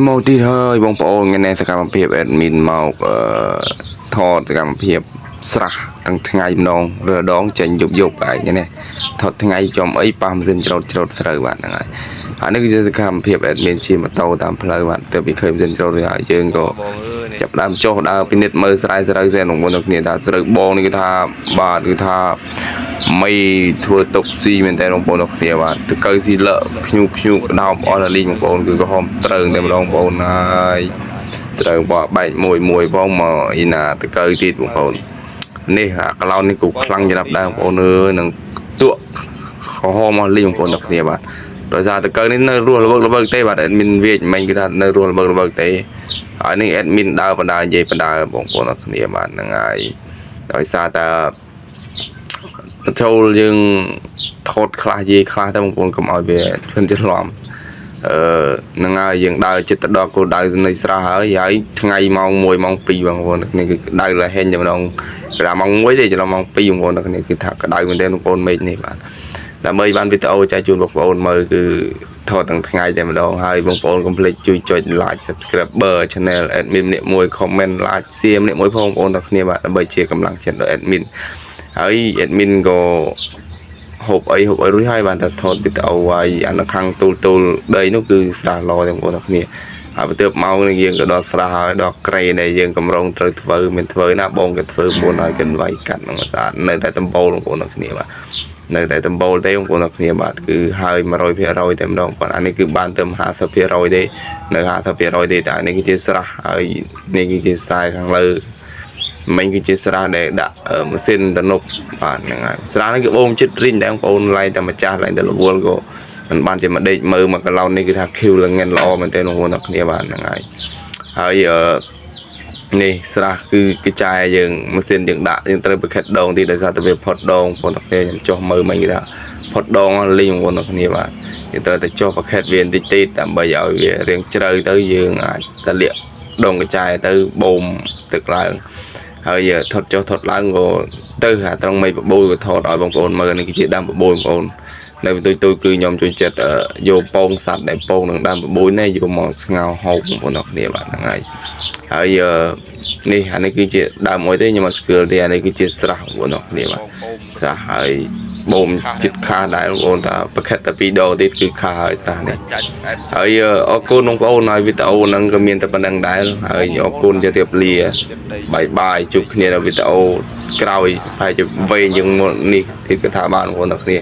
mau tịt hơi bongប្អូនថ្ងៃនេះសកម្មភាព admin មកថតសកម្មភាពស្រះទាំងថ្ងៃម្ដងឬដងចេញយប់ឯងនេះថតថ្ងៃចំអីប៉ះម៉ាស៊ីនច្រូតស្រូវបាទហ្នឹងហើយអានេះគឺជាសកម្មភាព admin ជិះម៉ូតូតាមផ្លូវបាទទៅពីឃើញម៉ាស៊ីនច្រូតហើយយើងក៏ចាប់ដើមចុះដើរពិនិត្យមើលស្រែស្រូវសែនបងប្អូនគ្នាថាស្រូវបងនេះគឺថាបាទគឺថាមីធ្វើទុកស៊ីមែនតើបងប្អូនគ្នាបាទទៅកើស៊ីលក់ខ្ញូក្តោបអស់លីងបងប្អូនគឺក្រហមត្រូវតែម្ដងបងប្អូនហើយស្រូវបបែកមួយបងមកអ៊ីណាទៅកើទៀតបងប្អូននេះអាក្លោននេះគូខ្លាំងចំណាប់ដែរបងប្អូនអើយនឹងទក់ក្រហមអស់លីងបងប្អូនគ្នាបាទដោយសារទៅកើនេះនៅរស់ល្វើកទេបាទ admin វាមិនគឺថានៅរស់ល្វើកទេហើយនេះ admin ដើរបណ្ដានិយាយបណ្ដាបងប្អូនគ្នាបាទហ្នឹងហើយដោយសារតែចូលយើងថតខ្លះនិយាយខ្លះតែបងប្អូនកុំឲ្យវាជន់ច្រឡំហ្នឹងហើយយើងដើរចិត្តទៅដល់គោលដៅនៃស្រះហើយថ្ងៃម៉ោង1ម៉ោង2បងប្អូនគ្នាគឺដៅលហេញតែម្ដងប្រាម៉ោង1ទេចន្លោះម៉ោង2បងប្អូនគ្នាគឺថាក្តៅមែនទេបងប្អូនមេឃនេះបាទដើម្បីបានវីដេអូចែកជូនបងប្អូនមើលគឺថតទាំងថ្ងៃតែម្ដងហើយបងប្អូនកុំភ្លេចជួយចុច like subscriber channel admin ម្នាក់មួយ comment like share ម្នាក់មួយផងបងប្អូនទាំងគ្នាបាទដើម្បីជាកម្លាំងចិត្តដល់ admin ហើយ admin ក៏ហូបអីរួចហើយបានតែថតវីដេអូហើយអានៅខាងទូលដីនោះគឺស្រះឡទាំងបងប្អូនគ្នាហើយបន្ទាប់មកនេះយើងក៏ដល់ស្រះហើយដល់ក្រែដែលយើងកម្រងត្រូវធ្វើមានធ្វើណាបងក៏ធ្វើមុនហើយកិនវាយកាត់នឹងស្អាតនៅតែដំបូលបងប្អូនគ្នាបាទនៅតែដំបូលទេបងប្អូនគ្នាបាទគឺហើយ 100% តែម្ដងបាទអានេះគឺបានទៅ 50% ទេនៅ 50% ទេតែអានេះគឺជាស្រះហើយនេះគឺជាស្រែខាងលើមិញគឺជាស្រះដែលដាក់ម៉ាស៊ីនទំនប់បាទហ្នឹងហើយស្រះនេះគឺបូមចិត្តរីងដែរបងប្អូនឡៃតែម្ចាស់ឡៃតែរវល់ក៏មិនបានជាមកដេកមើលមកកន្លោននេះគឺថា Q លងិនល្អមែនទេបងប្អូនគ្នាបាទហ្នឹងហើយនេះស្រះគឺចាយយើងម៉ាស៊ីនយើងដាក់យើងត្រូវប្រខិតដងទីដោយសារតែវាផុតដងបងប្អូនគ្នាខ្ញុំចុះមើលមិញគេថាផុតដងលីងបងប្អូនគ្នាបាទយើងត្រូវតែចុះប្រខិតវាបន្តិចដើម្បីឲ្យវារៀងជ្រៅទៅយើងអាចតលាក់ដងកញ្ចាយទៅបូមទឹកឡើងហើយថតចុះថតឡើងក៏ទៅអាត្រង់មេបបូរក៏ថតឲ្យបងប្អូនមើលនេះគឺជាដើមបបូរបងប្អូននៅបន្ទុយគឺខ្ញុំជួយចិត្តយកពងសัตว์ដែលពងនឹងដើមបបូរនេះយកមកស្ងោរហូបបងប្អូនគ្នាបាទហ្នឹងហើយនេះអានេះគឺជាដើមមួយទេខ្ញុំអត់ស្គាល់ទេអានេះគឺជាស្រះបងប្អូនគ្នាបាទស្រះហើយបូមចិត្តខាដែរបងប្អូនថាប្រខិតតែ2ដងទៀតគឺខាហើយស្រះនេះហើយអរគុណបងប្អូនហើយវីដេអូហ្នឹងក៏មានតែប៉ុណ្្នឹងដែរហើយអរគុណជម្រាបលាបាយជួបគ្នានៅវីដេអូក្រោយប្រហែលជាវែងជាងនេះគឺថាបានបងប្អូនគ្នា